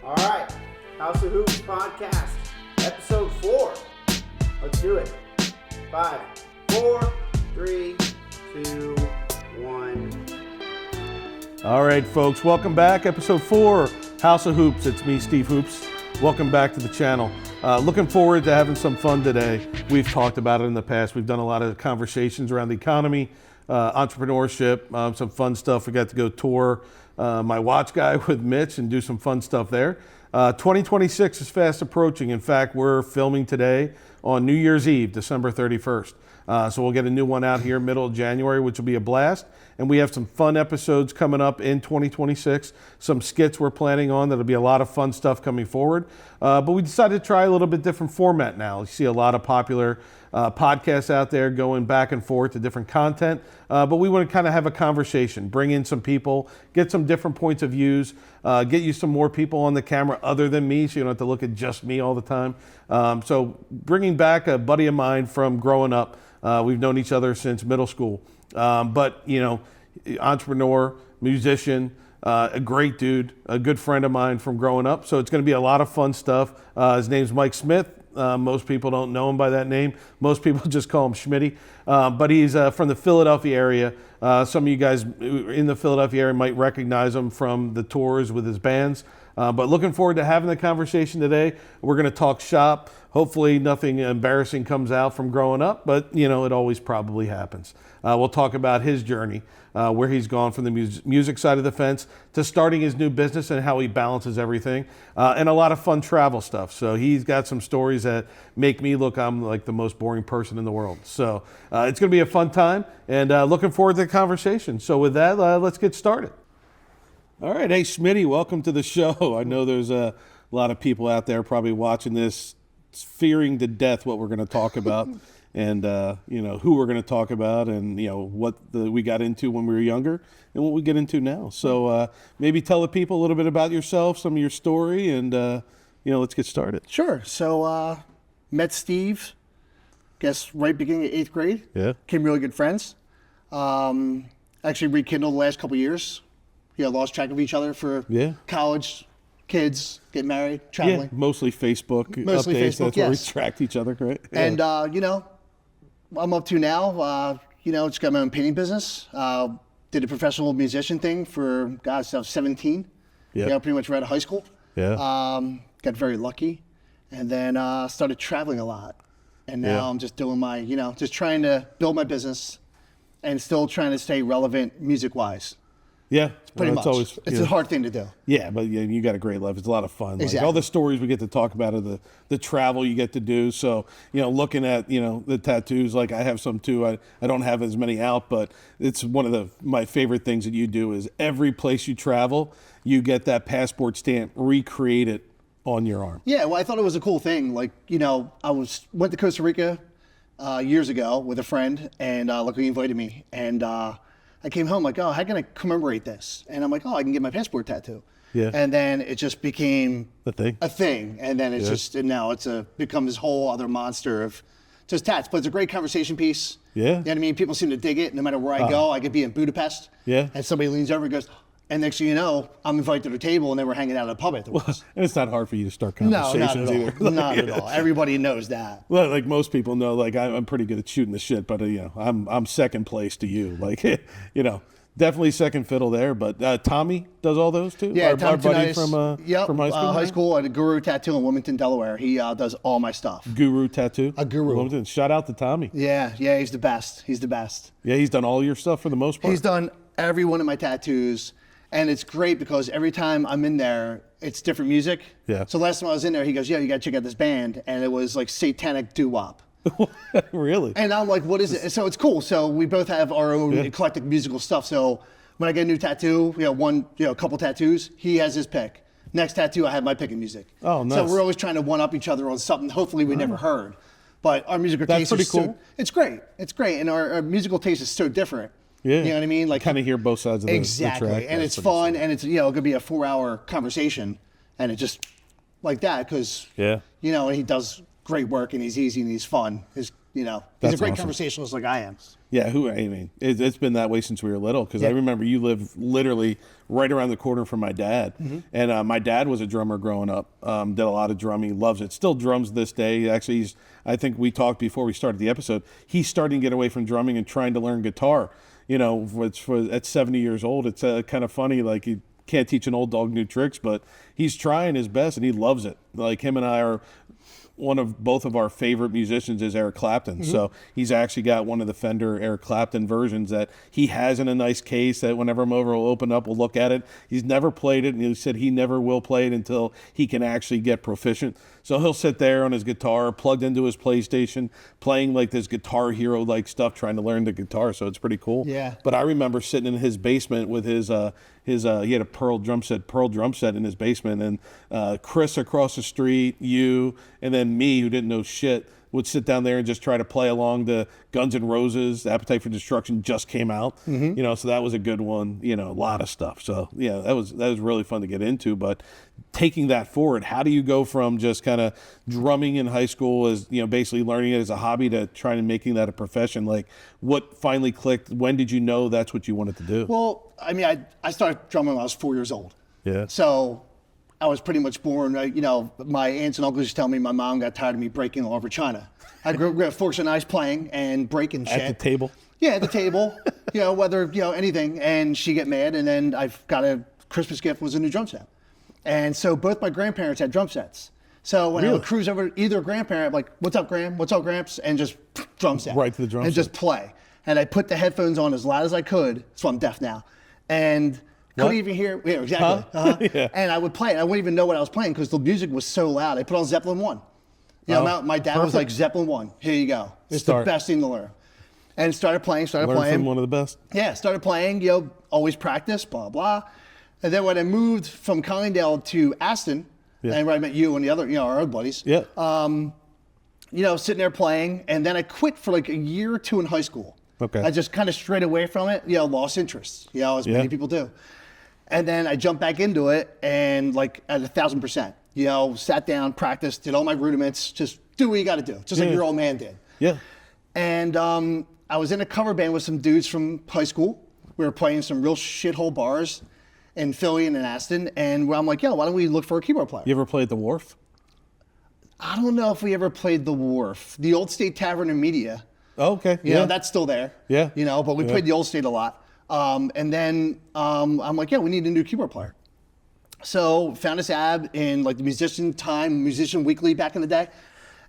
All right, House of Hoops podcast, episode 4. Let's do it. 5, 4, 3, 2, 1. All right, folks, welcome back. Episode 4, House of Hoops. It's me, Steve Hoops. Welcome back to the channel. Looking forward to having some fun today. We've talked about it in the past. We've done a lot of conversations around the economy, entrepreneurship, some fun stuff. We got to go tour my watch guy with Mitch and do some fun stuff there. 2026 is fast approaching. In fact, we're filming today on New Year's Eve, December 31st. So we'll get a new one out here middle of January, which will be a blast. And we have some fun episodes coming up in 2026, some skits we're planning on. That'll be a lot of fun stuff coming forward. But we decided to try a little bit different format now. You see a lot of popular podcasts out there going back and forth to different content. But we want to kind of have a conversation, bring in some people, get some different points of views, get you some more people on the camera other than me, so you don't have to look at just me all the time. So bringing back a buddy of mine from growing up. We've known each other since middle school. But, you know, entrepreneur, musician, a great dude, a good friend of mine from growing up. So it's going to be a lot of fun stuff. His name's Mike Smith. Most people don't know him by that name. Most people just call him Schmitty. But he's from the Philadelphia area. Some of you guys in the Philadelphia area might recognize him from the tours with his bands. But looking forward to having the conversation today. We're going to talk shop. Hopefully nothing embarrassing comes out from growing up, but you know, it always probably happens. We'll talk about his journey, where he's gone from the music side of the fence to starting his new business and how he balances everything, and a lot of fun travel stuff. So he's got some stories that make me look I'm like the most boring person in the world. So it's going to be a fun time, and looking forward to the conversation. So with that, let's get started. All right. Hey, Schmitty, welcome to the show. I know there's a lot of people out there probably watching this fearing to death what we're going to talk about and, you know, who we're going to talk about and, you know, what we got into when we were younger and what we get into now. So maybe tell the people a little bit about yourself, some of your story, and, you know, let's get started. Sure. So met Steve, guess right beginning of 8th grade. Yeah. Became really good friends. Actually rekindled the last couple of years. You know, lost track of each other for college, kids, get married, traveling. Yeah, mostly Facebook Mostly updates. Facebook, That's where we yes. tracked each other, right? Yeah. And, you know, I'm up to now, you know, just got my own painting business. Did a professional musician thing for, God, since I was 17. Yep. You know, pretty much right out of high school. Yeah. Got very lucky. And then started traveling a lot. And now I'm just doing my, you know, just trying to build my business and still trying to stay relevant music-wise. Yeah, Pretty much. Always, it's a hard thing to do. Yeah, but yeah, you got a great life. It's a lot of fun. Like, Exactly. all the stories we get to talk about are the travel you get to do. So, you know, looking at, you know, the tattoos, like I have some too. I don't have as many out, but it's one of my favorite things that you do is every place you travel, you get that passport stamp recreated on your arm. Yeah, well, I thought it was a cool thing. Like, you know, went to Costa Rica years ago with a friend, and luckily he invited me. And I came home like, oh, how can I commemorate this? And I'm like, oh, I can get my passport tattoo. Yeah. And then it just became The thing. a thing. And then it's just, and now it's become this whole other monster of just tats. But it's a great conversation piece. Yeah. You know what I mean? People seem to dig it. No matter where I go, I could be in Budapest. Yeah. And somebody leans over and goes, and next thing you know, I'm invited to the table and then we're hanging out at a pub afterwards. And it's not hard for you to start No, conversations not at either. all. Not at all. Everybody knows that. Well, like most people know, like I'm pretty good at shooting the shit, but you know, I'm second place to you. Like, you know, definitely second fiddle there. But Tommy does all those too. Yeah, our Tom buddy Tunitis, from high school. High school at a Guru Tattoo in Wilmington, Delaware. He does all my stuff. Guru Tattoo. A Guru. Wilmington. Shout out to Tommy. Yeah, he's the best. He's the best. Yeah, he's done all your stuff for the most part. He's done every one of my tattoos, and it's great because every time I'm in there, it's different music. Yeah. So last time I was in there, he goes, "Yeah, you got to check out this band," and it was like satanic doo-wop. Really? And I'm like, "What is it?" So it's cool. So we both have our own eclectic musical stuff. So when I get a new tattoo, a couple tattoos, he has his pick. Next tattoo, I have my pick of music. Oh, nice. So we're always trying to one up each other on something. Hopefully, we never heard. But our musical That's taste pretty is cool. It's great. It's great, and our musical taste is so different. Yeah. You know what I mean? Like kind of hear both sides of the exactly, track. and it's fun, and it's it could be a 4-hour conversation, and it just like that because Yeah. and he does great work, and he's easy and he's fun. His You know, he's That's a great awesome. conversationalist like I am. Yeah, it's been that way since we were little, because I remember you lived literally right around the corner from my dad. And my dad was a drummer growing up, did a lot of drumming, loves it, still drums this day. Actually, I think we talked before we started the episode, he's starting to get away from drumming and trying to learn guitar. You know, at 70 years old, it's kind of funny, like you can't teach an old dog new tricks, but he's trying his best and he loves it. Like him and I are... both of our favorite musicians is Eric Clapton. So he's actually got one of the Fender Eric Clapton versions that he has in a nice case that whenever I'm over, we'll open up, we'll look at it. He's never played it, and he said he never will play it until he can actually get proficient. So he'll sit there on his guitar, plugged into his PlayStation, playing like this Guitar Hero like stuff, trying to learn the guitar. So it's pretty cool. Yeah. But I remember sitting in his basement with his he had a pearl drum set in his basement, and Chris across the street, you, and then me, who didn't know shit, would sit down there and just try to play along to Guns N' Roses. Appetite for Destruction just came out, you know, so that was a good one. You know, a lot of stuff. So yeah, that was really fun to get into. But taking that forward, how do you go from just kind of drumming in high school, as you know, basically learning it as a hobby, to trying to making that a profession? Like, what finally clicked? When did you know that's what you wanted to do? Well, I mean, I started drumming when I was 4 years old. Yeah. So I was pretty much born, you know, my aunts and uncles used to tell me my mom got tired of me breaking all over China. I grew up fortunate nice playing and breaking shit. At the table? Yeah, at the table, you know, whether, you know, anything. And she get mad, and then I've got a Christmas gift was a new drum set. And so both my grandparents had drum sets. So when I would cruise over to either grandparent, I'm like, what's up, Gram? What's up, Gramps? And just drum set. Right to the drum and set. And just play. And I put the headphones on as loud as I could, so I'm deaf now. And couldn't even hear, yeah, exactly. Yeah. And I would play it. I wouldn't even know what I was playing because the music was so loud. I put on Zeppelin 1. You know, my dad was like, Zeppelin 1, here you go. It's the best thing to learn. And started playing. Learn from one of the best. Yeah, started playing, you know, always practice, blah, blah. And then when I moved from Collingdale to Aston, and where I met you and the other, you know, our other buddies, Yeah. you know, sitting there playing, and then I quit for like a year or two in high school. Okay. I just kind of strayed away from it, you know, lost interest, you know, as many people do. And then I jumped back into it, and like at 1,000%, you know, sat down, practiced, did all my rudiments, just do what you got to do, just like your old man did. Yeah. And I was in a cover band with some dudes from high school. We were playing some real shithole bars in Philly and in Aston, and I'm like, yo, why don't we look for a keyboard player? You ever played the Wharf? I don't know if we ever played the Wharf. The Old State Tavern in Media. Oh, okay. You know, that's still there. Yeah. You know, but we played the Old State a lot. And then I'm like, yeah, we need a new keyboard player. So found this ad in like the Musician Weekly back in the day,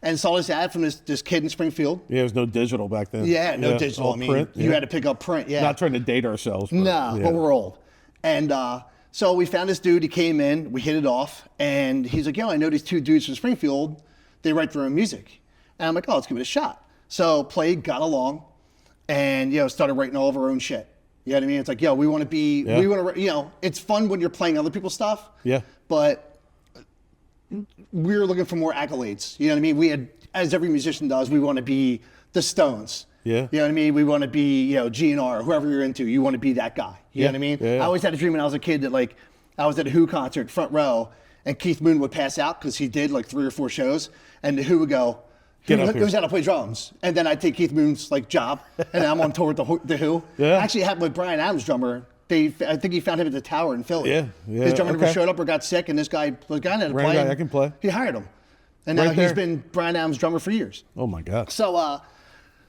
and saw this ad from this kid in Springfield. Yeah, there was no digital back then. Yeah, no digital. All I mean, print. you had to pick up print. Yeah. Not trying to date ourselves. But, No, but we're old. And so we found this dude. He came in. We hit it off. And he's like, yo, I know these two dudes from Springfield. They write their own music. And I'm like, oh, let's give it a shot. So played, got along, and, you know, started writing all of our own shit. You know what I mean? It's like, yo, we want to be, we want to, you know, it's fun when you're playing other people's stuff. Yeah. But we were looking for more accolades. You know what I mean? We had, as every musician does, we want to be the Stones. Yeah. You know what I mean? We want to be, you know, GNR, whoever you're into. You want to be that guy. You know what I mean? Yeah. I always had a dream when I was a kid that, like, I was at a Who concert, front row, and Keith Moon would pass out because he did like 3 or 4 shows, and the Who would go, who's how to play drums? And then I'd take Keith Moon's like job, and I'm on tour with the Who. Yeah. Actually, it happened with Brian Adams' drummer. I think he found him at the Tower in Philly. Yeah, yeah. His drummer never showed up or got sick, and this guy had to play. I can play. He hired him, and now he's been Brian Adams' drummer for years. Oh my God.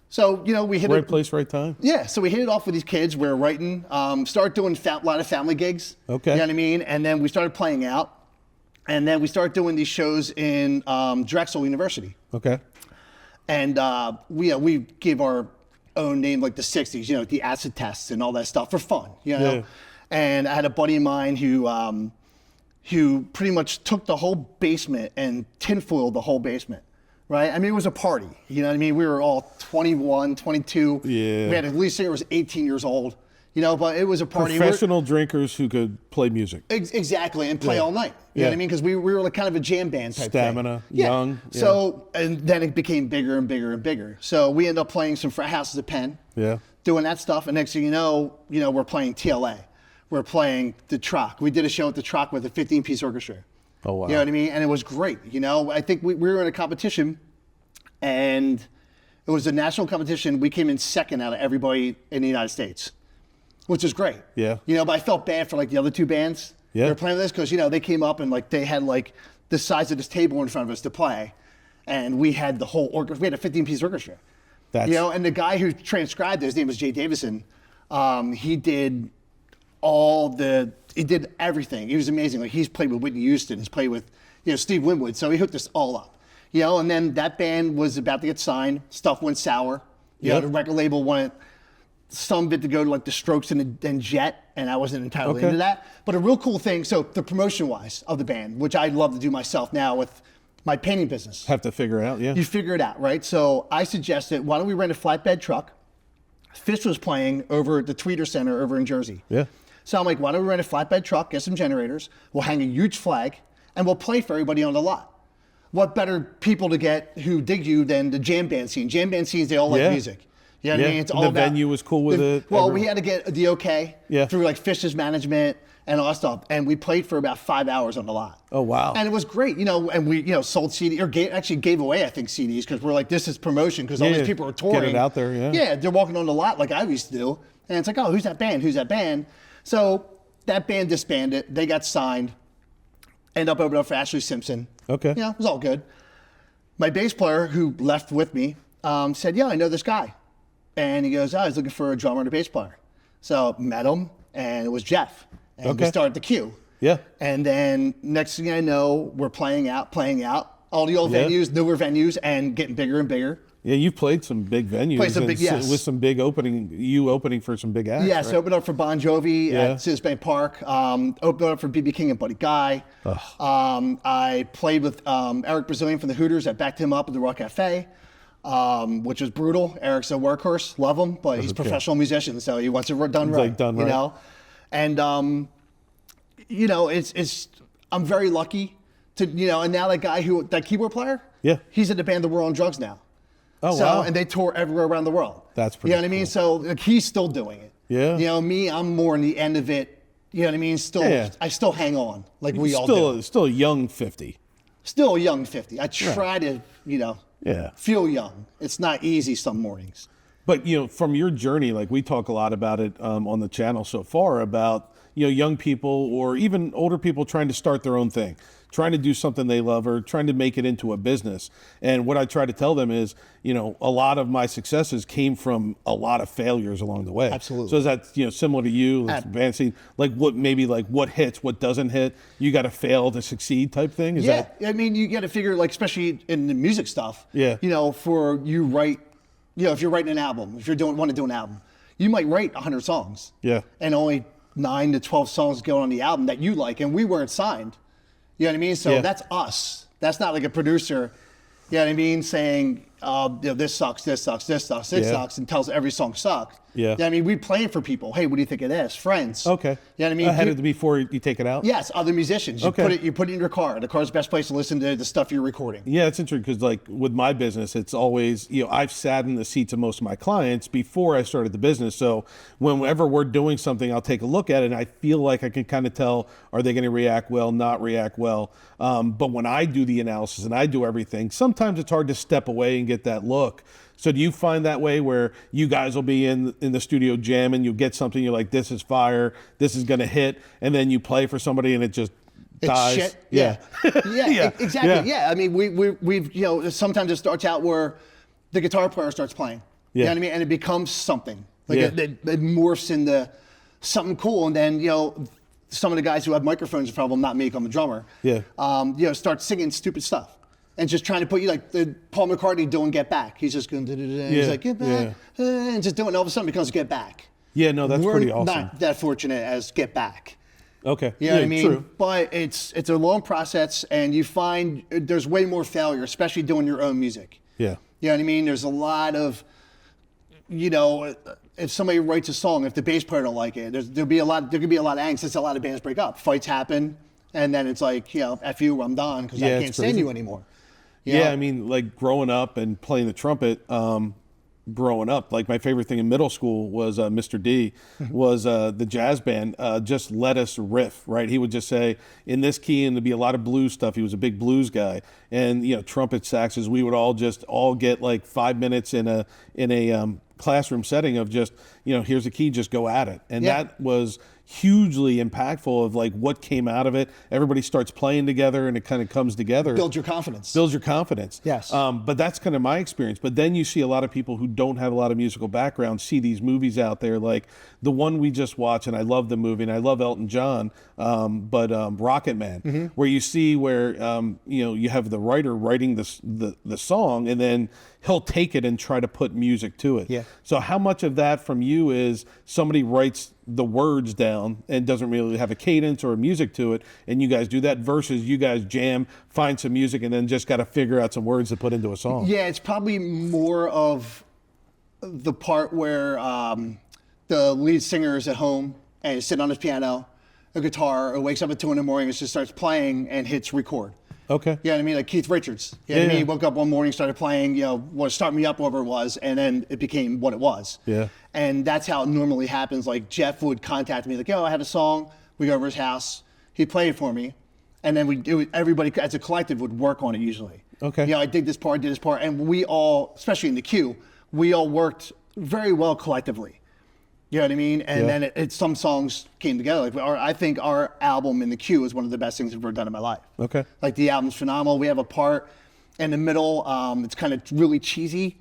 So you know, we hit right place, right time. Yeah, so we hit it off with these kids. We were writing, started doing a lot of family gigs. Okay. You know what I mean? And then we started playing out, and then we started doing these shows in Drexel University. Okay. And we gave our own name, like the 60s, you know, the acid tests and all that stuff for fun, you know. Yeah. And I had a buddy of mine who pretty much took the whole basement and tinfoiled the whole basement, right? I mean, it was a party, you know what I mean? We were all 21, 22. Yeah. We had a lead singer who was 18 years old, you know, but it was a party. Professional drinkers who could play music. Exactly, and play all night. You know what I mean? Because we were like kind of a jam band type Stamina, thing. young. Yeah. So, and then it became bigger and bigger and bigger. So we ended up playing some frat houses at Penn. Yeah. Doing that stuff, and next thing you know, we're playing TLA. We're playing the Troc. We did a show at the Troc with a 15-piece orchestra. Oh wow. You know what I mean? And it was great. You know, I think we were in a competition, and It was a national competition. We came in second out of everybody in the United States, which is great. Yeah. But I felt bad for like the other two bands. Yeah. They were playing this because, they came up and like they had like the size of this table in front of us to play. And we had the whole orchestra. We had a 15-piece orchestra. And the guy who transcribed it, his name was Jay Davison. He did everything. He was amazing. Like he's played with Whitney Houston. He's played with, Steve Winwood. So he hooked us all up. And then that band was about to get signed. Stuff went sour. The record label wanted some of it to go to like the Strokes and Jet, and I wasn't entirely into that. But a real cool thing, so the promotion-wise of the band, which I'd love to do myself now with my painting business. Have to figure it out, yeah. You figure it out, right? So I suggested, why don't we rent a flatbed truck? Fish was playing over at the Tweeter Center over in Jersey. Yeah. So I'm like, why don't we rent a flatbed truck, get some generators, we'll hang a huge flag, and we'll play for everybody on the lot. What better people to get who dig you than the jam band scene? Jam band scenes, they all like music. You know what I mean? It's all the about, venue was cool with it. Well, we had to get the okay through like Fish's management and all that stuff. And we played for about 5 hours on the lot. Oh, wow. And it was great, and we, sold CD or actually gave away, I think, CDs because we're like, this is promotion because all these people are touring. Get it out there, yeah. Yeah, they're walking on the lot like I used to do. And it's like, oh, who's that band? Who's that band? So that band disbanded. They got signed. End up opening up for Ashley Simpson. Okay. It was all good. My bass player who left with me said, I know this guy. And he goes, I was looking for a drummer and a bass player. So met him, and it was Jeff. And we started the queue. Yeah. And then next thing I know, we're playing out, all the old venues, newer venues, and getting bigger and bigger. Yeah, you've played some big venues. With some big opening for some big acts. Yes, right? Opened up for Bon Jovi at Citizens Bank Park. Opened up for B.B. King and Buddy Guy. I played with Eric Brazilian from the Hooters. I backed him up at the Rock Cafe, which was brutal. Eric's a workhorse, love him, but he's a professional musician, so he wants it done right. And it's I'm very lucky to and now that keyboard player, he's in the band The War on Drugs now. Oh, wow. And they tour everywhere around the world. That's pretty You know what I mean? So like, he's still doing it. Yeah. Me, I'm more in the end of it. You know what I mean? I still hang on like we all do. Still a young 50. Still a young 50. I try to, feel young. It's not easy some mornings. But, from your journey, like we talk a lot about it on the channel so far about, young people or even older people trying to start their own thing, trying to do something they love or trying to make it into a business. And what I try to tell them is, a lot of my successes came from a lot of failures along the way. Absolutely. So is that, similar to you, like band scene, like what hits, what doesn't hit, you got to fail to succeed type thing? I mean, you got to figure like, especially in the music stuff, for you write, if you're writing an album, if you want to do an album, you might write 100 songs. Yeah. And only 9 to 12 songs go on the album that you like, and we weren't signed. You know what I mean? So that's us. That's not like a producer, you know what I mean, saying, this sucks, this sucks, this sucks, this sucks, and tells every song sucked. Yeah. You know what I mean? We plan for people. Hey, what do you think of this? Friends. Okay. You know what I mean? Ahead of before you take it out? Yes, other musicians. You put it in your car. The car's the best place to listen to the stuff you're recording. Yeah, it's interesting because like with my business, it's always, I've sat in the seats of most of my clients before I started the business. So whenever we're doing something, I'll take a look at it and I feel like I can kind of tell, are they going to react well, not react well? But when I do the analysis and I do everything, sometimes it's hard to step away and get that look. So do you find that way where you guys will be in the studio jamming, you'll get something, you're like, this is fire, this is going to hit, and then you play for somebody and it just dies? It's shit. Yeah. Exactly. Yeah. I mean, we've, sometimes it starts out where the guitar player starts playing. You know what I mean? And it becomes something. Like it morphs into something cool. And then, some of the guys who have microphones in front of them, not me, I'm a drummer, start singing stupid stuff. And just trying to put you like the Paul McCartney doing Get Back. He's just going, he's like, Get Back, and just doing, all of a sudden it becomes Get Back. Yeah, no, that's pretty awesome. We're not that fortunate as Get Back. Okay. You know what I mean? True. But it's a long process, and you find there's way more failure, especially doing your own music. Yeah. You know what I mean? There's a lot of, if somebody writes a song, if the bass player don't like it, there could be a lot of angst. Since a lot of bands break up, fights happen, and then it's like, F you, I'm done because I can't stand you anymore. I mean, like growing up and playing the trumpet, growing up. Like my favorite thing in middle school was Mr. D, was the jazz band just let us riff, right? He would just say in this key, and there'd be a lot of blues stuff. He was a big blues guy, and trumpet saxes. We would all get like 5 minutes in a classroom setting of just here's a key, just go at it, and that was hugely impactful of like what came out of it. Everybody starts playing together and it kind of comes together. Builds your confidence. Yes. But that's kind of my experience. But then you see a lot of people who don't have a lot of musical background see these movies out there, like the one we just watched, and I love the movie and I love Elton John, but Rocket Man, where you see where you have the writer writing the song, and then he'll take it and try to put music to it. Yeah. So how much of that from you is somebody writes the words down and doesn't really have a cadence or a music to it, and you guys do that, versus you guys jam, find some music, and then just got to figure out some words to put into a song? Yeah, it's probably more of the part where the lead singer is at home and he's sitting on his piano, a guitar, or wakes up at 2 a.m. and just starts playing and hits record. Okay. You know what I mean? Like Keith Richards. You know what I mean? He woke up one morning, started playing, Start Me Up, whatever it was, and then it became what it was. Yeah. And that's how it normally happens. Like Jeff would contact me, like, I had a song. We go over his house. He'd play it for me. And then everybody as a collective would work on it usually. Okay. I did this part, and we all, especially in the queue, we all worked very well collectively. You know what I mean? And then some songs came together. Like I think our album In the Queue is one of the best things I've ever done in my life. Okay. Like the album's phenomenal. We have a part in the middle. It's kind of really cheesy.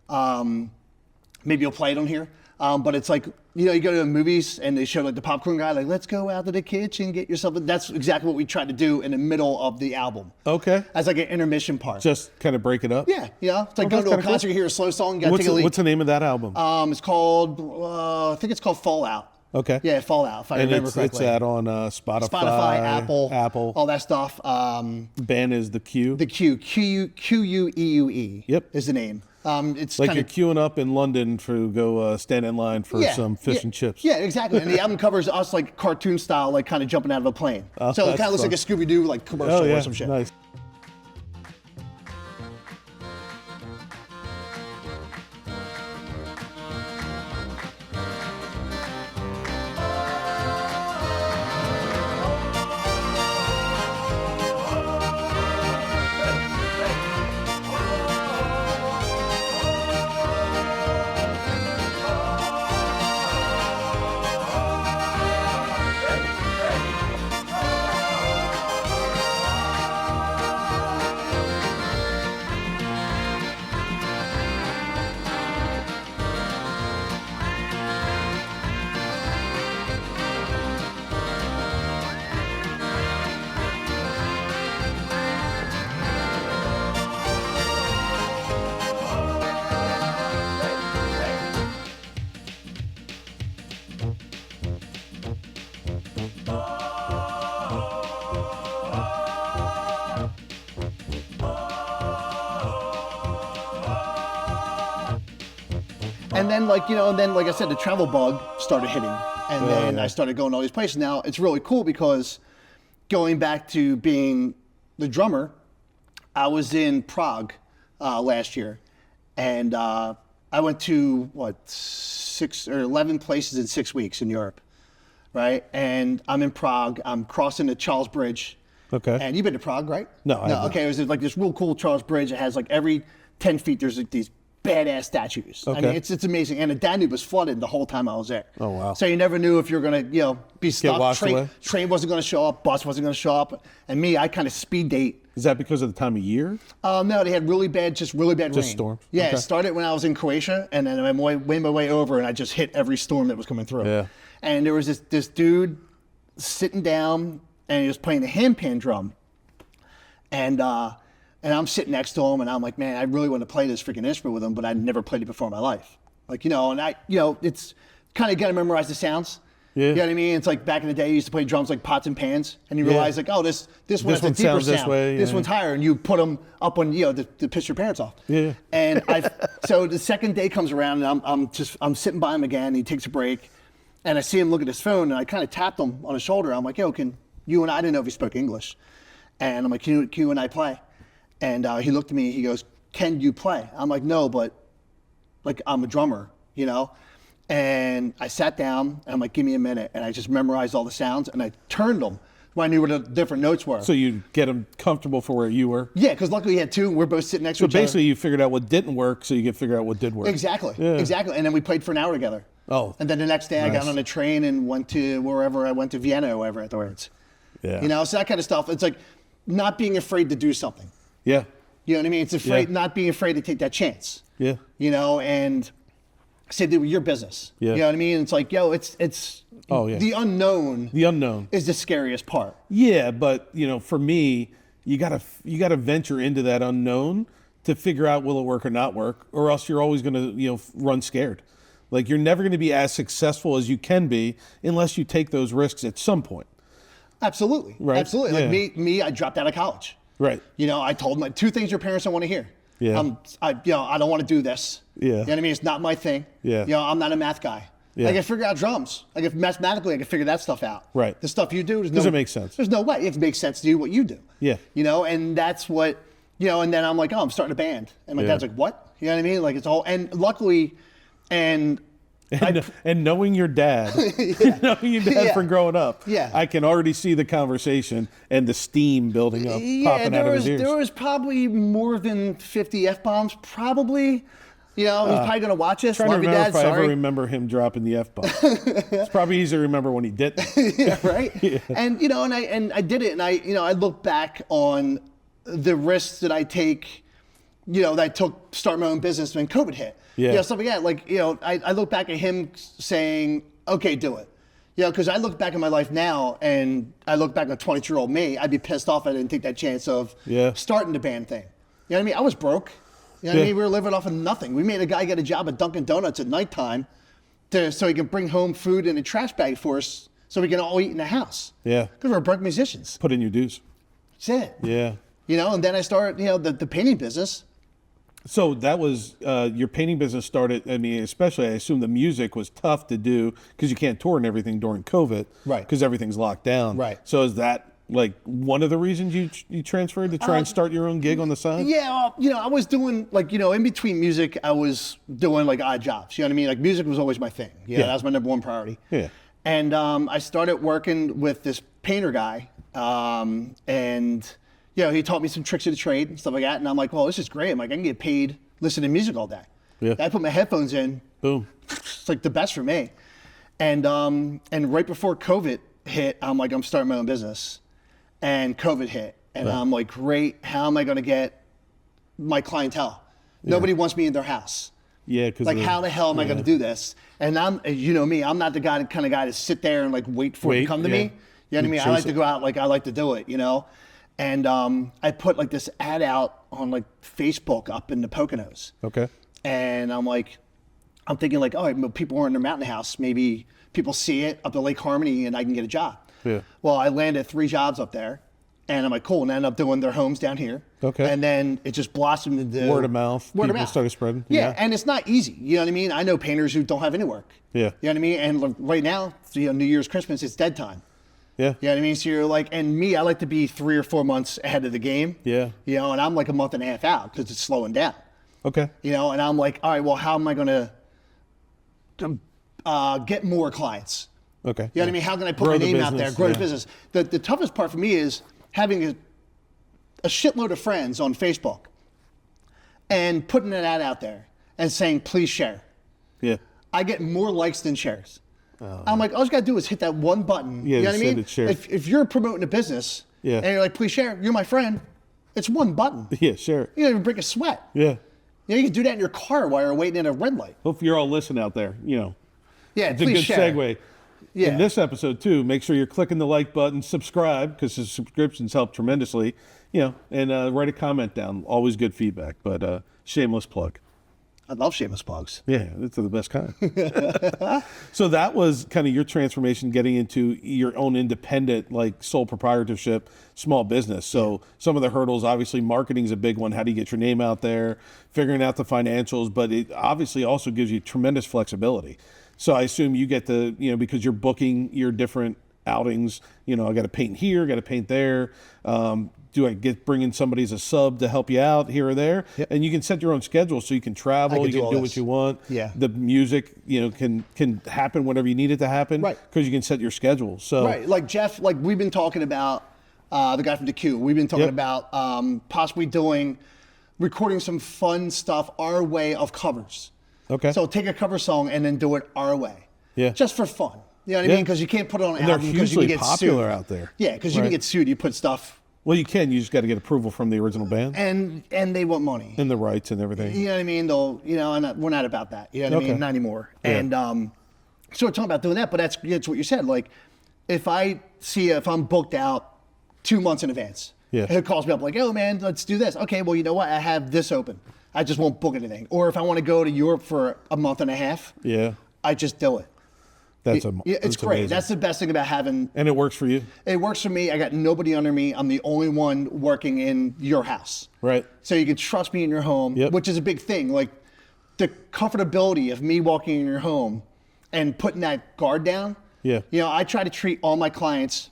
Maybe you'll play it on here. But it's like, you go to the movies and they show like the popcorn guy, like, let's go out to the kitchen, get yourself. That's exactly what we tried to do in the middle of the album. Okay. As like an intermission part. Just kind of break it up? Yeah. It's like going to a concert, you hear a slow song, you got to take a leak. What's the name of that album? It's called, I think it's called Fallout. Okay. Yeah, Fallout, if I remember correctly. It's that on Spotify, Apple, all that stuff. Band is The Q? The Q, Queueue. Yep. Is the name. It's like you're queuing up in London to go stand in line for some fish and chips. Yeah, exactly. And the album covers us like cartoon style, like kind of jumping out of a plane. So it kind of looks like a Scooby-Doo like commercial or some shit. Nice. And then like I said, the travel bug started hitting. And then I started going to all these places. Now it's really cool because going back to being the drummer, I was in Prague last year. And I went to 6 or 11 places in 6 weeks in Europe, right? And I'm in Prague, I'm crossing the Charles Bridge. Okay. And you've been to Prague, right? No, I haven't. Okay, there's like this real cool Charles Bridge. It has like every 10 feet, there's like these badass statues. Okay. I mean, it's amazing. And the Danube was flooded the whole time I was there. Oh, wow. So you never knew if you were going to, be stuck. washed away? Train wasn't going to show up, bus wasn't going to show up. And me, I kind of speed date. Is that because of the time of year? No, they had really bad rain. Storms? Yeah, Okay. It started when I was in Croatia, and then I made my way over, and I just hit every storm that was coming through. Yeah. And there was this dude sitting down, and he was playing the handpan drum. And I'm sitting next to him, and I'm like, man, I really want to play this freaking instrument with him, but I'd never played it before in my life. Like, it's kind of got to memorize the sounds. Yeah. You know what I mean? It's like back in the day, you used to play drums like pots and pans, and you realize like, oh, this one has a one deeper sounds sound. this way, This yeah. one's higher, and you put them up on, to piss your parents off. Yeah. And so the second day comes around, and I'm sitting by him again, and he takes a break, and I see him look at his phone, and I kind of tapped him on his shoulder. I'm like, yo, can you and I didn't know if he spoke English. And I'm like, can you and I play? And he looked at me, he goes, can you play? I'm like, no, but like I'm a drummer, you know? And I sat down and I'm like, give me a minute. And I just memorized all the sounds and I turned them when I knew what the different notes were. So you get them comfortable for where you were? Yeah, because luckily he had two and we're both sitting next to each other. So basically you figured out what didn't work so you could figure out what did work. Exactly, Yeah. exactly. And then we played for an hour together. Oh. And then the next day I Nice. got on a train and went to wherever I went to Vienna or wherever afterwards. Yeah. You know, so that kind of stuff. It's like not being afraid to do something. Yeah. You know what I mean? It's not being afraid to take that chance. Yeah. You know, and say, dude, your business. Yeah. You know what I mean? It's like, yo, it's Oh, yeah. the unknown. The unknown is the scariest part. Yeah, but you know, for me, you gotta venture into that unknown to figure out will it work or not work, or else you're always gonna run scared. Like you're never gonna be as successful as you can be unless you take those risks at some point. Absolutely, Right. Absolutely. Yeah. Like me, I dropped out of college. Right. You know, I told them two things your parents don't want to hear. Yeah. I don't want to do this. Yeah. You know what I mean? It's not my thing. Yeah. You know, I'm not a math guy. Yeah. I can figure out drums. Like if mathematically I can figure that stuff out. Right. The stuff you do Doesn't make sense. There's no way. It makes sense to do what you do. Yeah. You know, and that's what, and then I'm like, oh, I'm starting a band. And my Yeah. dad's like, what? You know what I mean? Like it's all, and luckily, and knowing your dad, knowing your dad Yeah. from growing up, Yeah. I can already see the conversation and the steam building up, popping out of his ears. There was probably more than 50 F-bombs, probably. You know, he's probably going to watch this. I'm trying Love to you, remember Dad. if I ever Sorry. remember him dropping the F-bomb. It's probably easy to remember when he didn't. Yeah, right? And, and I did it. And I look back on the risks that I take, that I took start my own business when COVID hit. Yeah. Stuff like that. Like, I look back at him saying, okay, do it. Because I look back at my life now and I look back at 22-year-old me, I'd be pissed off I didn't take that chance of starting the band thing. You know what I mean? I was broke. You know what I mean? We were living off of nothing. We made a guy get a job at Dunkin' Donuts at nighttime so he can bring home food in a trash bag for us so we can all eat in the house. Yeah. Because we're broke musicians. Put in your dues. That's it. Yeah. And then I started, the painting business. So that was your painting business started. I mean, especially I assume the music was tough to do because you can't tour and everything during COVID, Right? Because everything's locked down, Right. So is that like one of the reasons you transferred to try and start your own gig on the side? Yeah, I was doing in between music, I was doing like odd jobs. You know what I mean? Like music was always my thing. Yeah. That was my number one priority. Yeah. And I started working with this painter guy, and he taught me some tricks of the trade and stuff like that. And I'm like, well, this is great. I'm like, I can get paid listening to music all day. Yeah. I put my headphones in. Boom. It's like the best for me. And right before COVID hit, I'm like, I'm starting my own business. And COVID hit. And I'm like, great, how am I going to get my clientele? Nobody wants me in their house. Yeah, because Like, how the hell am I going to do this? And you know me, I'm not the kind of guy to sit there and like wait for it to come to me. You know what I mean? I like to go out, like I like to do it, And I put like this ad out on like Facebook up in the Poconos. Okay. And I'm thinking like, oh, people are in their mountain house. Maybe people see it up at Lake Harmony and I can get a job. Yeah. Well, I landed 3 jobs up there. And I'm like, cool. And I ended up doing their homes down here. Okay. And then it just blossomed into Word of mouth. Word of People mouth. started spreading. Yeah. And it's not easy. You know what I mean? I know painters who don't have any work. Yeah. You know what I mean? And like, right now, New Year's, Christmas, it's dead time. Yeah. You know what I mean? So you're like, and me, I like to be 3 or 4 months ahead of the game. Yeah. And I'm like a month and a half out because it's slowing down. Okay. And I'm like, all right, well, how am I going to get more clients? Okay. You know what I mean? How can I put Grow my the name out there, business, grow the yeah. business? The toughest part for me is having a shitload of friends on Facebook and putting an ad out there and saying, please share. Yeah. I get more likes than shares. I'm like, all you got to do is hit that one button. Yeah, You know what I send mean? it, share. If you're promoting a business Yeah. and you're like, please share, you're my friend, it's one button. Yeah. Share it. You don't even break a sweat. Yeah. You can do that in your car while you're waiting at a red light. Hope you're all listening out there. Yeah, It's a please good share. segue. Yeah. In this episode too, make sure you're clicking the like button, subscribe because the subscriptions help tremendously. And write a comment down. Always good feedback. But shameless plug. I love shameless plugs. Yeah, it's the best kind. So that was kind of your transformation, getting into your own independent, like sole proprietorship, small business. So some of the hurdles, obviously, marketing is a big one. How do you get your name out there? Figuring out the financials, but it obviously also gives you tremendous flexibility. So I assume you get the, because you're booking your different outings. I got to paint here, got to paint there. do I bring in somebody as a sub to help you out here or there? Yep. And you can set your own schedule so you can travel, I can you do can all do this. what you want. Yeah. The music, can happen whenever you need it to happen. Right. Because you can set your schedule. So Right, like Jeff, like we've been talking about the guy from DQ. We've been talking Yep. about possibly recording some fun stuff our way of covers. Okay. So take a cover song and then do it our way. Yeah. Just for fun. You know what I Yeah. mean? Because you can't put it on an And they're album because you hugely can get popular sued. out there. Yeah, because you Right. can get sued. You put stuff Well, you can. You just got to get approval from the original band and they want money. and the rights and everything. You know what I mean? They'll, and we're not about that. You know what I Okay. mean? Not anymore. Yeah. And so we're talking about doing that, but that's what you said. Like, if I'm booked out 2 months in advance, Yeah. and it calls me up like, oh man, let's do this. Okay, well, you know what? I have this open. I just won't book anything. Or if I want to go to Europe for a month and a half, Yeah. I just do it. That's It's great. amazing. That's the best thing about having. And it works for you, It works for me. I got nobody under me. I'm the only one working in your house. right? So you can trust me in your home, Yep. which is a big thing. Like the comfortability of me walking in your home and putting that guard down. Yeah. I try to treat all my clients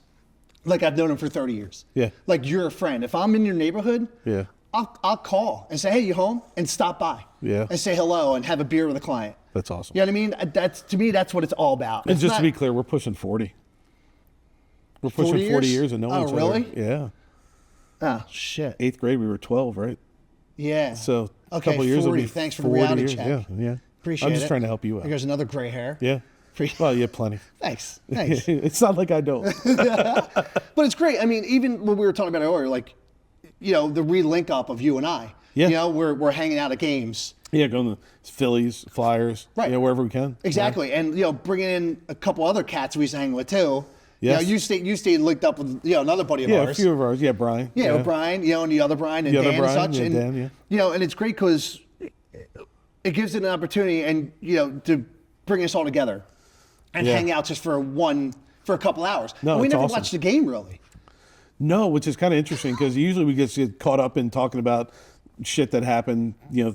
like I've known them for 30 years. Yeah. Like you're a friend. If I'm in your neighborhood, Yeah. I'll call and say, hey, you home? And stop by. Yeah. And say hello and have a beer with a client. That's awesome. You know what I mean? To me, that's what it's all about. And It's just to not- be clear, we're pushing 40. We're pushing 40 40 years? years and knowing Oh, each really? other. Yeah. Oh, shit. 8th grade, we were 12, right? Yeah. So a Okay, couple of years 40. will be Thanks for the 40 reality years. check. Yeah, yeah. Appreciate I'm just it. trying to help you out. There's another gray hair. Yeah. Well, you have plenty. Thanks. Thanks. It's not like I don't. But it's great. I mean, even when we were talking about it earlier, like, the re-link up of you and I. Yeah. We're hanging out at games. Yeah, going to Phillies, Flyers, Right. wherever we can. Exactly. And, bringing in a couple other cats we used to hang with too. Yes. You stayed linked up with, another buddy of Yeah, ours. a few of ours. Yeah, Brian. Yeah, with Brian, and the other Brian and The other Dan Brian, and such. yeah, and, Dan, and it's great because it gives it an opportunity and, to bring us all together and Yeah. hang out just for a couple hours. No, And we it's never awesome. watched the game really. No, which is kind of interesting because usually we get caught up in talking about shit that happened,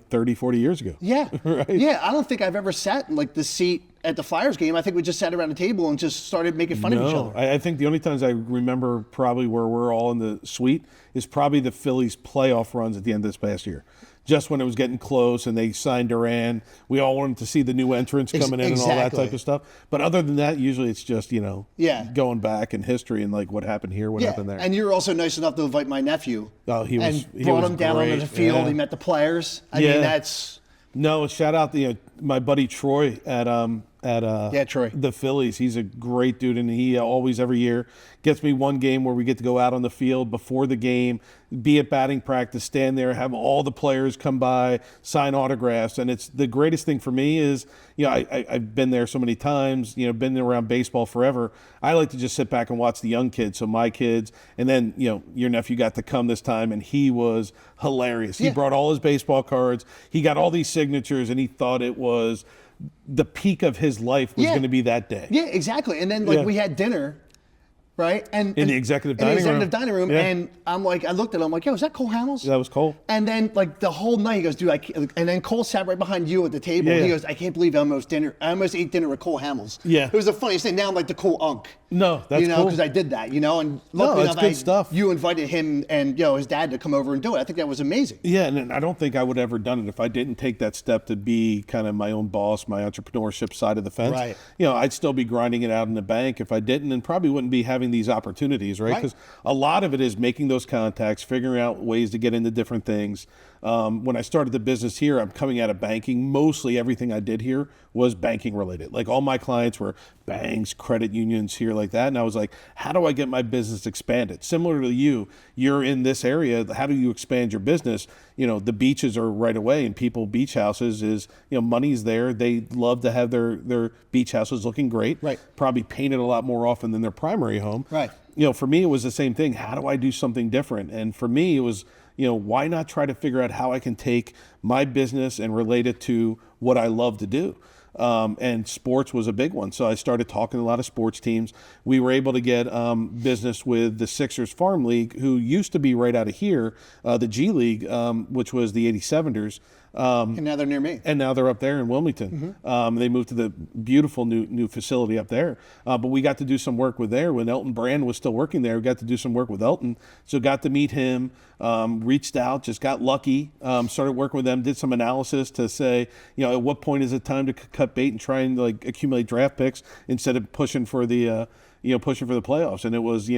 30, 40 years ago. Yeah. Right. Yeah, I don't think I've ever sat in like the seat at the Flyers game. I think we just sat around the table and just started making fun of each No, other. I think the only times I remember probably where we're all in the suite is probably the Phillies playoff runs at the end of this past year. Just when it was getting close and they signed Duran, we all wanted to see the new entrants coming in and all that exactly. type of stuff. But other than that, usually it's just, Yeah. going back in history and like what happened here, what happened there. And you were also nice enough to invite my nephew. Oh, he was brought him down onto great. the field. Yeah. He met the players. I Yeah. mean, that's No, shout out to my buddy Troy at Troy. the Phillies. He's a great dude, and he always every year gets me one game where we get to go out on the field before the game, be at batting practice, stand there, have all the players come by, sign autographs, and it's the greatest thing for me is I've been there so many times, been around baseball forever. I like to just sit back and watch the young kids, so my kids, and then your nephew got to come this time, and he was hilarious. He Yeah. brought all his baseball cards, he got all these signatures, and he thought it was the peak of his life was Yeah. going to be that day. Yeah, exactly. And then Yeah. we had dinner, right? And In the executive in the dining room. executive dining room, Yeah. and I looked at him, I'm like, yo, is that Cole Hamels? That was Cole. And then the whole night he goes, dude, and then Cole sat right behind you at the table. Yeah. He goes, I can't believe I almost ate dinner with Cole Hamels. Yeah. It was the funniest thing. Now I'm like the cool unk. No, that's cool. because I did that, and No, luckily it's enough, good stuff. You invited him and his dad to come over and do it. I think that was amazing. Yeah, and I don't think I would have ever done it if I didn't take that step to be kind of my own boss, my entrepreneurship side of the fence. Right. I'd still be grinding it out in the bank if I didn't, and probably wouldn't be having these opportunities, right? Right. Because a lot of it is making those contacts, figuring out ways to get into different things. When I started the business here, I'm coming out of banking. Mostly everything I did here was banking related. Like all my clients were banks, credit unions here like that. And I was like, how do I get my business expanded? Similar to you're in this area. How do you expand your business? The beaches are right away, and beach houses is, money's there. They love to have their beach houses looking great. Right. Probably painted a lot more often than their primary home. Right. For me, it was the same thing. How do I do something different? And for me, it was, why not try to figure out how I can take my business and relate it to what I love to do? and sports was a big one. So I started talking to a lot of sports teams. We were able to get business with the Sixers Farm League, who used to be right out of here, the G League, which was the 87ers. And now they're near me. And now they're up there in Wilmington. They moved to the beautiful new facility up there. But we got to do some work with there when Elton Brand was still working there. We got to do some work with Elton. So got to meet him, reached out, just got lucky, started working with them, did some analysis to say, at what point is it time to cut bait and try and like accumulate draft picks instead of pushing for the pushing for the playoffs. And it was,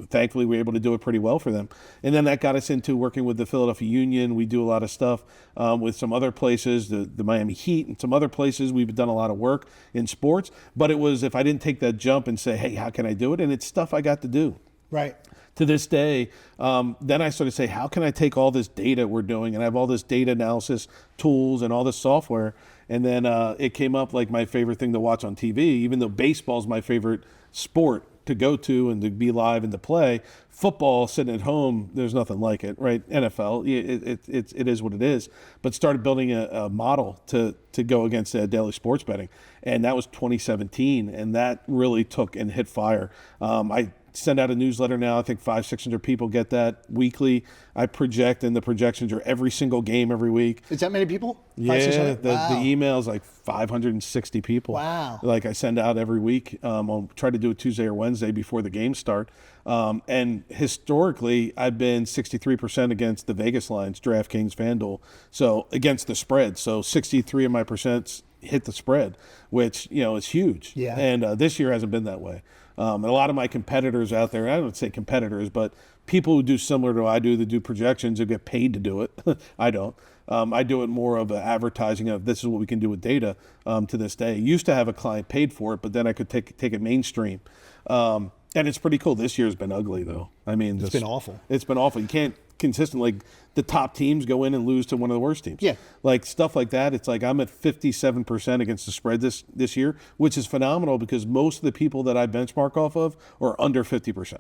thankfully we were able to do it pretty well for them. And then that got us into working with the Philadelphia Union. We do a lot of stuff with some other places, the Miami Heat and some other places. We've done a lot of work in sports. But it was, if I didn't take that jump and say, hey, how can I do it? And it's stuff I got to do. Right. To this day, then I started to say, how can I take all this data we're doing, and I have all this data analysis tools and all this software, and then it came up like my favorite thing to watch on TV, even though baseball is my favorite sport to go to and to be live and to play. Football, sitting at home, there's nothing like it, right? NFL, it is what it is. But started building a model to go against daily sports betting, and that was 2017, and that really took and hit fire. I send out a newsletter now. I think 500-600 people get that weekly. I project, and the projections are every single game every week. Is that many people? Yeah, 500-600? the Wow. email is like 560 people. Wow. Like I send out every week. I'll try to do it Tuesday or Wednesday before the games start. And historically, I've been 63% against the Vegas lines, DraftKings, FanDuel. So against the spread. So 63 of my percents hit the spread, which, is huge. Yeah. And this year hasn't been that way. And a lot of my competitors out there, I don't say competitors, but people who do similar to what I do, that do projections, who get paid to do it. I don't. I do it more of an advertising of this is what we can do with data to this day. Used to have a client paid for it, but then I could take it mainstream. And it's pretty cool. This year's been ugly, though. I mean, It's been awful. It's been awful. You can't consistently, like, the top teams go in and lose to one of the worst teams. Yeah. Like, stuff like that. It's like I'm at 57% against the spread this year, which is phenomenal because most of the people that I benchmark off of are under 50%.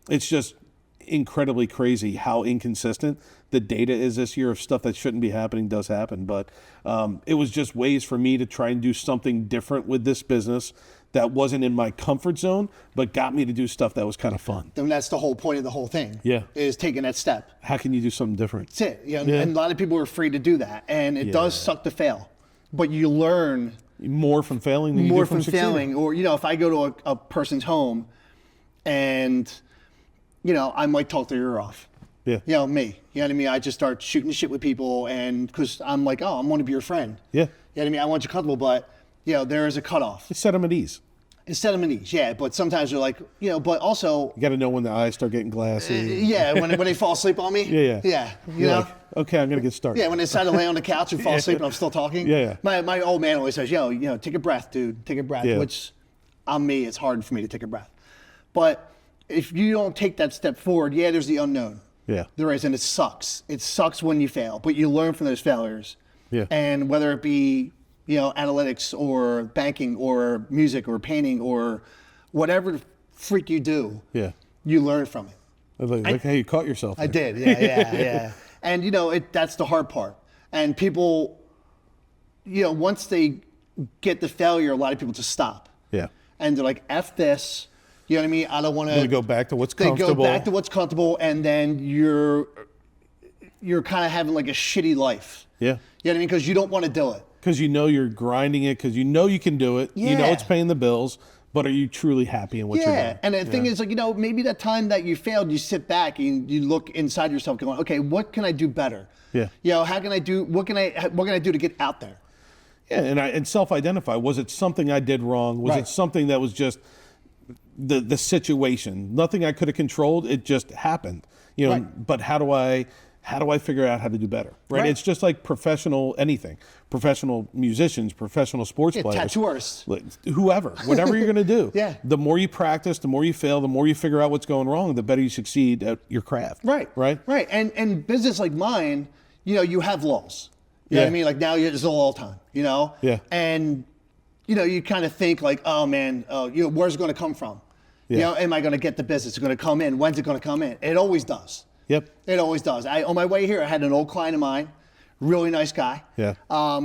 It's just incredibly crazy how inconsistent the data is this year of stuff that shouldn't be happening does happen. But it was just ways for me to try and do something different with this business that wasn't in my comfort zone, but got me to do stuff that was kind of fun. And that's the whole point of the whole thing. Yeah. Is taking that step. How can you do something different? That's it. And a lot of people are afraid to do that. And it does suck to fail. But you learn More from failing than you do from succeeding. failing. Or, if I go to a person's home and, I might talk their ear off. Yeah. Me. You know what I mean? I just start shooting the shit with people, and because I'm like, I want to be your friend. Yeah. You know what I mean? I want you comfortable, but, there is a cutoff. Just set them at ease. Instead of an ease, yeah. But sometimes they're like, but also, You got to know when the eyes start getting glassy. yeah, when they fall asleep on me. Yeah. Yeah. You You're know? like, okay, I'm going to get started. Yeah, when they decide to lay on the couch and fall asleep and I'm still talking. Yeah. My old man always says, take a breath, dude. Take a breath, Yeah. which on me, it's hard for me to take a breath. But if you don't take that step forward, there's the unknown. Yeah. There is, and it sucks. It sucks when you fail, but you learn from those failures. Yeah. And whether it be, analytics or banking or music or painting or whatever the freak you do, Yeah. you learn from it. Like how you caught yourself. I there. did, yeah. And that's the hard part. And people, once they get the failure, a lot of people just stop. Yeah. And they're like, F this. You know what I mean? I don't want They to go back to what's They comfortable. go back to what's comfortable, and then you're kind of having like a shitty life. Yeah. You know what I mean? Because you don't want to do it. Because you're grinding it, because you can do it. You know Yeah. it's paying the bills, but are you truly happy in what you're doing? Yeah, and the thing is, like, maybe that time that you failed, you sit back and you look inside yourself, going, okay, what can I do better? Yeah. How can I do? What can I do to get out there? Yeah, and self-identify. Was it something I did wrong? Was Right. it something that was just the situation? Nothing I could have controlled. It just happened. Right. But how do I figure out how to do better? Right? It's just like professional anything. Professional musicians, professional sports players. Tattooers. Like, whoever, whatever you're going to do. Yeah. The more you practice, the more you fail, the more you figure out what's going wrong, the better you succeed at your craft. Right. And business like mine, you have laws. You know what I mean? Like now it's all time, Yeah. And, you kind of think like, oh man, where's it going to come from? Yeah. Am I going to get the business? It's going to come in. When's it going to come in? It always does. Yep. It always does. On my way here, I had an old client of mine, Really nice guy. Yeah.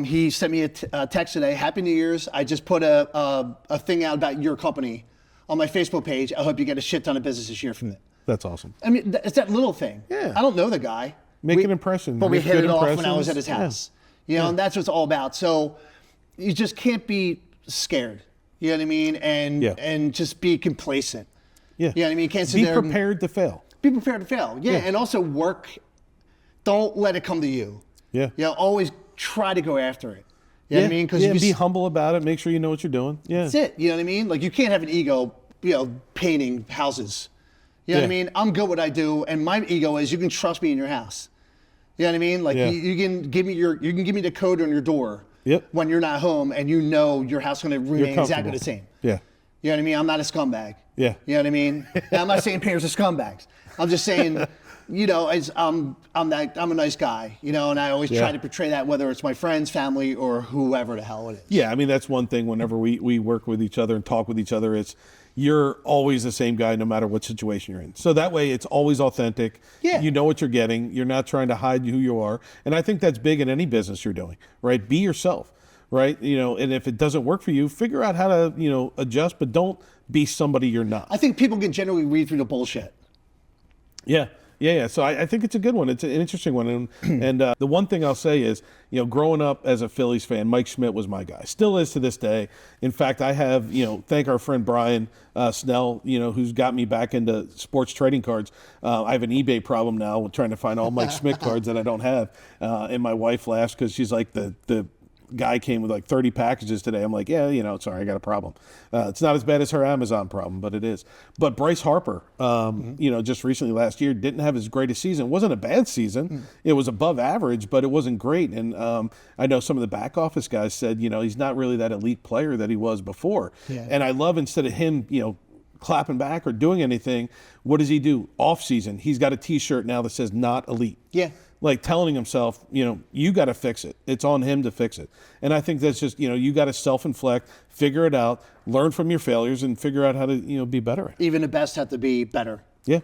He sent me a text today. Happy New Year's. I just put a thing out about your company on my Facebook page. I hope you get a shit ton of business this year from it. That's awesome. I mean, it's that little thing. Yeah. I don't know the guy. Make an impression. But we Make hit good it off when I impressions. was at his house. Yeah. You know, and that's what it's all about. So you just can't be scared. You know what I mean? And just be complacent. Yeah. You know what I mean? You can't sit Be there prepared to fail. Be prepared to fail. Yeah. And also work. Don't let it come to you. Yeah. You know, always try to go after it. You know what I mean? Because be humble about it. Make sure you know what you're doing. Yeah. That's it. You know what I mean? Like, you can't have an ego, painting houses. You know what I mean? I'm good at what I do, and my ego is you can trust me in your house. You know what I mean? Like, you can give me the code on your door when you're not home, and you know your house is going to remain exactly the same. Yeah. You know what I mean? I'm not a scumbag. Yeah. You know what I mean? Now, I'm not saying parents are scumbags. I'm just saying, I'm a nice guy, and I always try to portray that, whether it's my friends, family, or whoever the hell it is. Yeah, I mean, that's one thing whenever we work with each other and talk with each other, it's you're always the same guy no matter what situation you're in. So that way it's always authentic. Yeah. You know what you're getting. You're not trying to hide who you are. And I think that's big in any business you're doing, right? Be yourself, right? And if it doesn't work for you, figure out how to, adjust, but don't be somebody you're not. I think people can generally read through the bullshit. Yeah. Yeah. So I think it's a good one. It's an interesting one. And the one thing I'll say is, growing up as a Phillies fan, Mike Schmidt was my guy. Still is to this day. In fact, I have, thank our friend Brian Snell, who's got me back into sports trading cards. I have an eBay problem now with trying to find all Mike Schmidt cards that I don't have. And my wife laughs because she's like, the guy came with like 30 packages today. I'm like, yeah, sorry, I got a problem. It's not as bad as her Amazon problem, but it is. But Bryce Harper, just recently last year, didn't have his greatest season. It wasn't a bad season. It was above average, but it wasn't great. And I know some of the back office guys said, he's not really that elite player that he was before. Yeah. And I love, instead of him, clapping back or doing anything, what does he do? Off season, he's got a T-shirt now that says "not elite." Yeah. Like telling himself, you got to fix it. It's on him to fix it. And I think that's just, you got to self-inflect, figure it out, learn from your failures, and figure out how to, be better. Even the best have to be better. Yeah.